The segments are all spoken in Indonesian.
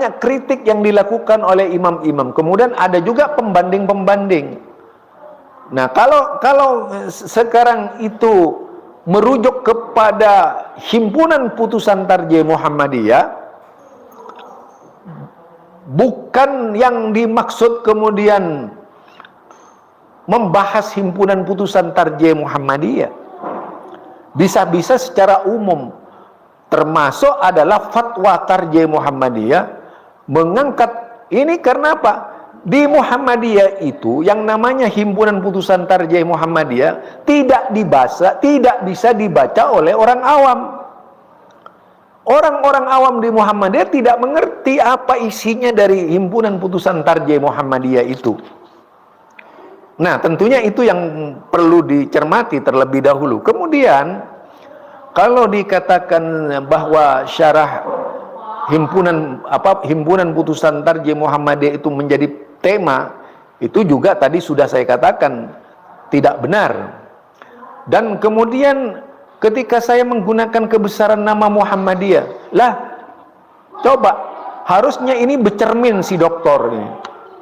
banyak kritik yang dilakukan oleh imam-imam. Kemudian ada juga pembanding-pembanding. Nah, kalau sekarang itu merujuk kepada himpunan putusan tarjih Muhammadiyah, bukan yang dimaksud kemudian membahas himpunan putusan tarjih Muhammadiyah. Bisa-bisa secara umum, termasuk adalah fatwa tarjih Muhammadiyah mengangkat ini. Karena apa? Di Muhammadiyah itu yang namanya himpunan putusan tarjih Muhammadiyah tidak bisa dibaca oleh orang awam. Orang-orang awam di Muhammadiyah tidak mengerti apa isinya dari himpunan putusan tarjih Muhammadiyah itu. Nah, tentunya itu yang perlu dicermati terlebih dahulu. Kemudian, kalau dikatakan bahwa syarah himpunan putusan tarjih Muhammadiyah itu menjadi tema, itu juga tadi sudah saya katakan tidak benar. Dan kemudian ketika saya menggunakan kebesaran nama Muhammadiyah, lah, coba harusnya ini bercermin si doktor ini,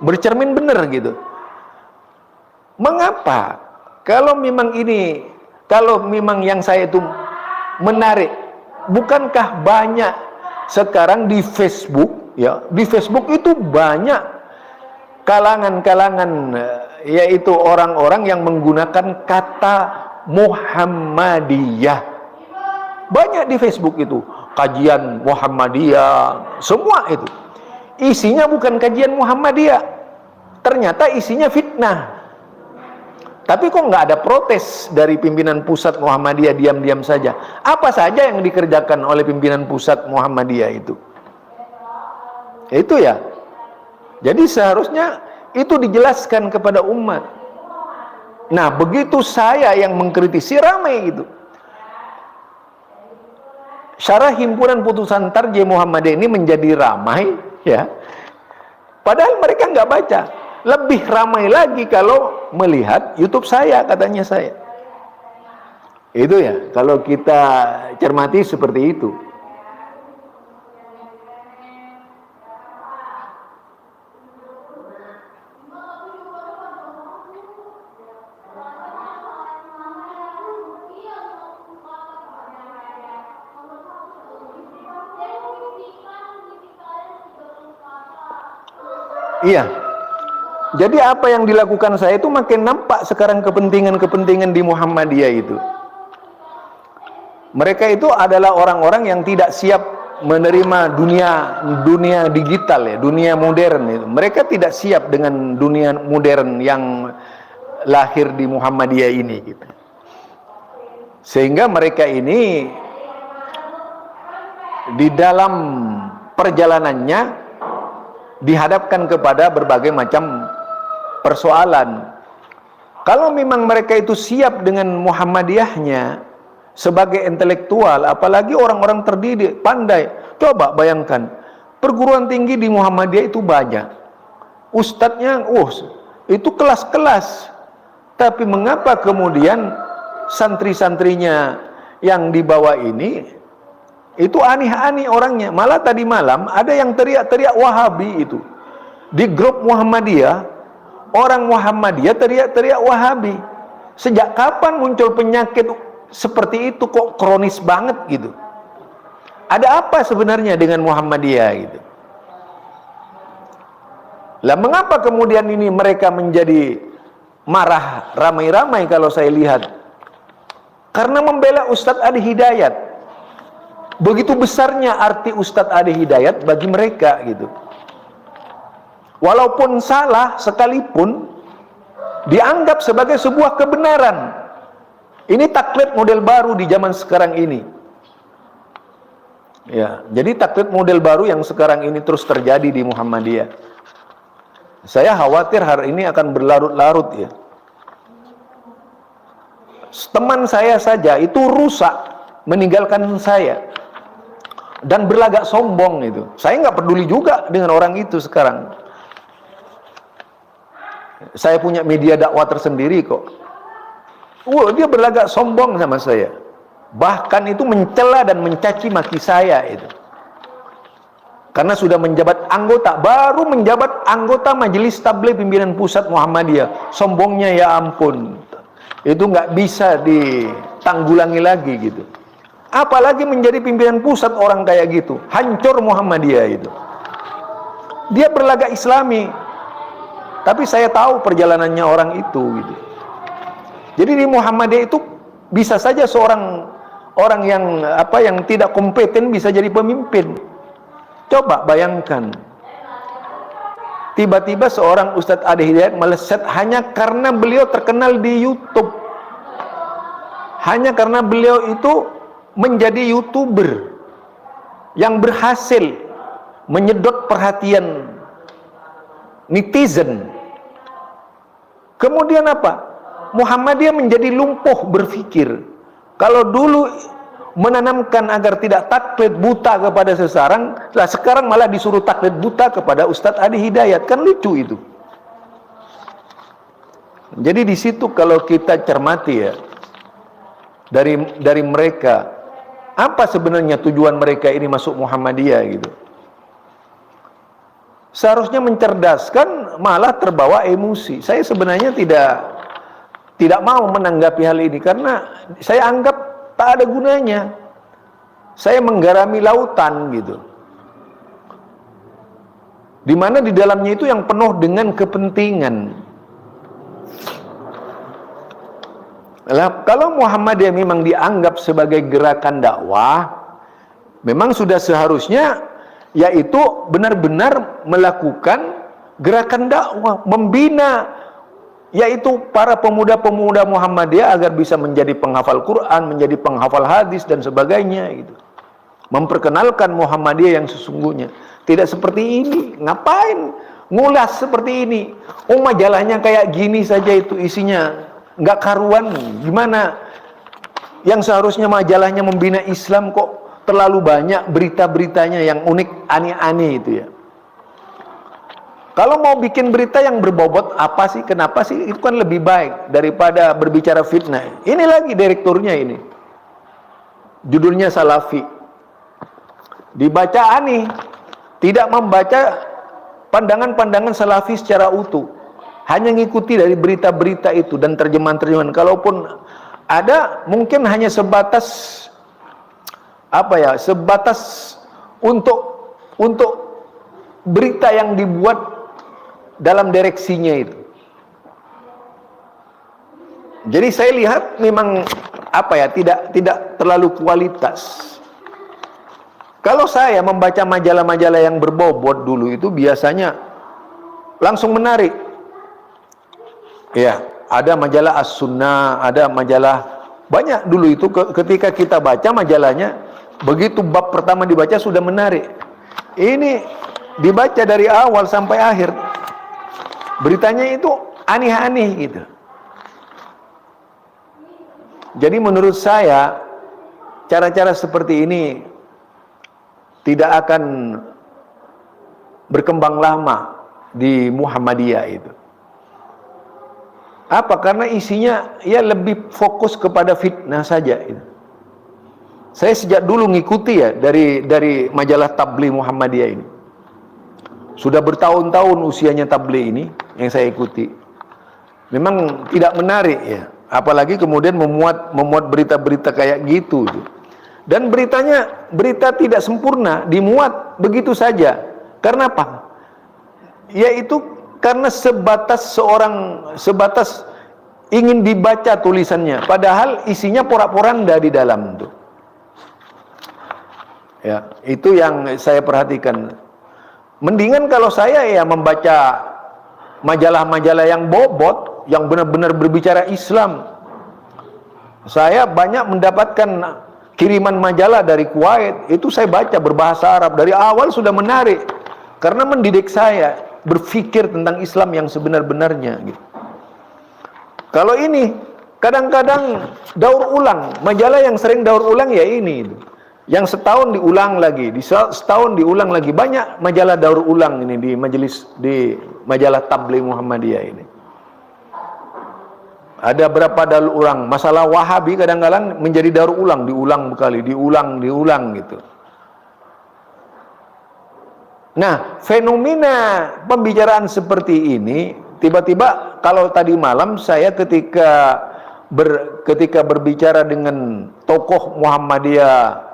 bercermin benar gitu. Mengapa? Kalau memang yang saya itu menarik, bukankah banyak sekarang di Facebook, ya, di Facebook itu banyak kalangan-kalangan, yaitu orang-orang yang menggunakan kata Muhammadiyah. Banyak di Facebook itu kajian Muhammadiyah, semua itu isinya bukan kajian Muhammadiyah, ternyata isinya fitnah. Tapi kok nggak ada protes dari pimpinan pusat Muhammadiyah, diam-diam saja. Apa saja yang dikerjakan oleh pimpinan pusat Muhammadiyah itu? Itu ya. Jadi seharusnya itu dijelaskan kepada umat. Nah, begitu saya yang mengkritisi, ramai itu. Syarah himpunan putusan tarjih Muhammadiyah ini menjadi ramai, ya. Padahal mereka nggak baca. Lebih ramai lagi kalau melihat YouTube saya, katanya saya. Itu ya, kalau kita cermati seperti itu. Iya. Jadi apa yang dilakukan saya itu makin nampak sekarang kepentingan-kepentingan di Muhammadiyah itu. Mereka itu adalah orang-orang yang tidak siap menerima dunia digital, ya, dunia modern itu. Mereka tidak siap dengan dunia modern yang lahir di Muhammadiyah ini gitu. Sehingga mereka ini di dalam perjalanannya dihadapkan kepada berbagai macam persoalan. Kalau memang mereka itu siap dengan Muhammadiyahnya sebagai intelektual, apalagi orang-orang terdidik, pandai, coba bayangkan, perguruan tinggi di Muhammadiyah itu banyak, ustadznya, itu kelas-kelas. Tapi mengapa kemudian santri-santrinya yang dibawa ini itu aneh-aneh orangnya? Malah tadi malam ada yang teriak-teriak Wahabi itu di grup Muhammadiyah. Orang Muhammadiyah teriak-teriak Wahabi. Sejak kapan muncul penyakit seperti itu, kok kronis banget gitu? Ada apa sebenarnya dengan Muhammadiyah gitu? Lah, mengapa kemudian ini mereka menjadi marah ramai-ramai kalau saya lihat? Karena membela Ustadz Adi Hidayat. Begitu besarnya arti Ustadz Adi Hidayat bagi mereka gitu. Walaupun salah sekalipun dianggap sebagai sebuah kebenaran. Ini taklid model baru di zaman sekarang ini. Ya, jadi taklid model baru yang sekarang ini terus terjadi di Muhammadiyah. Saya khawatir hari ini akan berlarut-larut ya. Teman saya saja itu rusak meninggalkan saya dan berlagak sombong itu. Saya nggak peduli juga dengan orang itu sekarang. Saya punya media dakwah tersendiri kok. Dia berlagak sombong sama saya. Bahkan itu mencela dan mencaci maki saya itu. karena sudah menjabat anggota, baru menjabat anggota Majelis Tabligh Pimpinan Pusat Muhammadiyah. Sombongnya ya ampun, itu nggak bisa ditanggulangi lagi gitu. Apalagi menjadi pimpinan pusat orang kayak gitu, hancur Muhammadiyah itu. Dia berlagak Islami, tapi saya tahu perjalanannya orang itu gitu. Jadi di Muhammadiyah itu bisa saja seorang orang yang tidak kompeten bisa jadi pemimpin. Coba bayangkan, tiba-tiba seorang Ustadz Adi Hidayat meleset hanya karena beliau terkenal di YouTube, hanya karena beliau itu menjadi YouTuber yang berhasil menyedot perhatian netizen. Kemudian apa? Muhammadiyah menjadi lumpuh berpikir. Kalau dulu menanamkan agar tidak taklid buta kepada seseorang, sekarang malah disuruh taklid buta kepada Ustadz Adi Hidayat. Kan lucu itu. Jadi di situ kalau kita cermati ya, dari mereka, apa sebenarnya tujuan mereka ini masuk Muhammadiyah gitu. Seharusnya mencerdaskan, malah terbawa emosi. Saya sebenarnya tidak mau menanggapi hal ini karena saya anggap tak ada gunanya. Saya menggarami lautan gitu, dimana di dalamnya itu yang penuh dengan kepentingan. Kalau Muhammadiyah memang dianggap sebagai gerakan dakwah, memang sudah seharusnya yaitu benar-benar melakukan gerakan dakwah, membina yaitu para pemuda-pemuda Muhammadiyah agar bisa menjadi penghafal Quran, menjadi penghafal hadis dan sebagainya gitu. Memperkenalkan Muhammadiyah yang sesungguhnya. Tidak seperti ini. Ngapain ngulas seperti ini? Oh, majalahnya kayak gini saja itu isinya, nggak karuan. Gimana yang seharusnya majalahnya membina Islam kok terlalu banyak berita-beritanya yang unik, aneh-aneh itu ya. Kalau mau bikin berita yang berbobot apa sih? Kenapa sih? Itu kan lebih baik daripada berbicara fitnah. Ini lagi direkturnya ini. Judulnya Salafi. Dibaca aneh. Tidak membaca pandangan-pandangan Salafi secara utuh. Hanya ngikuti dari berita-berita itu dan terjemahan-terjemahan. Kalaupun ada, mungkin hanya sebatas sebatas untuk berita yang dibuat dalam direksinya itu. Jadi saya lihat memang tidak terlalu kualitas. Kalau saya membaca majalah-majalah yang berbobot dulu itu biasanya langsung menarik. Ya, ada majalah As-Sunnah, ada majalah banyak dulu itu ketika kita baca majalahnya, begitu bab pertama dibaca sudah menarik. Ini dibaca dari awal sampai akhir. Beritanya itu aneh-aneh gitu. Jadi menurut saya cara-cara seperti ini tidak akan berkembang lama di Muhammadiyah itu. Apa? Karena isinya ya lebih fokus kepada fitnah saja itu. Saya sejak dulu ngikuti ya dari majalah Tabligh Muhammadiyah ini. Sudah bertahun-tahun usianya tabligh ini yang saya ikuti. Memang tidak menarik ya. Apalagi kemudian memuat berita-berita kayak gitu. Dan berita tidak sempurna, dimuat begitu saja. Karena apa? Yaitu karena sebatas ingin dibaca tulisannya. Padahal isinya porak-poranda di dalam tuh. Ya, itu yang saya perhatikan. Mendingan kalau saya ya membaca majalah-majalah yang bobot, yang benar-benar berbicara Islam. Saya banyak mendapatkan kiriman majalah dari Kuwait, itu saya baca berbahasa Arab. Dari awal sudah menarik, karena mendidik saya berpikir tentang Islam yang sebenar-benarnya gitu. Kalau ini, kadang-kadang daur ulang, majalah yang sering daur ulang ya ini gitu. Yang setahun diulang lagi, setahun diulang lagi. Banyak majalah daur ulang ini di majalah Tabligh Muhammadiyah ini. Ada berapa daur ulang? Masalah Wahabi kadang-kadang menjadi daur ulang, diulang bekali, diulang gitu. Nah, fenomena pembicaraan seperti ini, tiba-tiba kalau tadi malam saya ketika berbicara dengan tokoh Muhammadiyah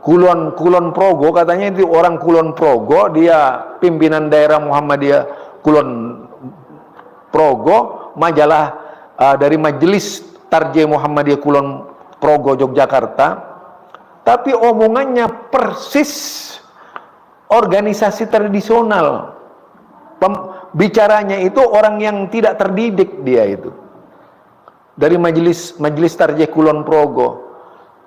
Kulon Progo, katanya itu orang Kulon Progo, dia pimpinan daerah Muhammadiyah Kulon Progo, majalah dari Majelis Tarjih Muhammadiyah Kulon Progo Yogyakarta, tapi omongannya persis organisasi tradisional. Bicaranya itu orang yang tidak terdidik, dia itu dari Majelis Tarjih Kulon Progo.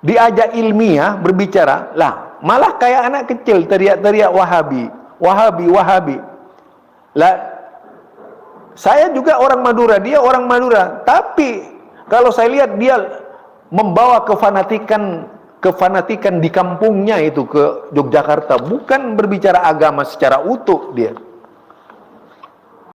Diajak ilmiah berbicara, lah malah kayak anak kecil teriak-teriak Wahabi, Wahabi, Wahabi. Lah saya juga orang Madura, dia orang Madura, tapi kalau saya lihat dia membawa kefanatikan di kampungnya itu ke Yogyakarta, bukan berbicara agama secara utuh dia.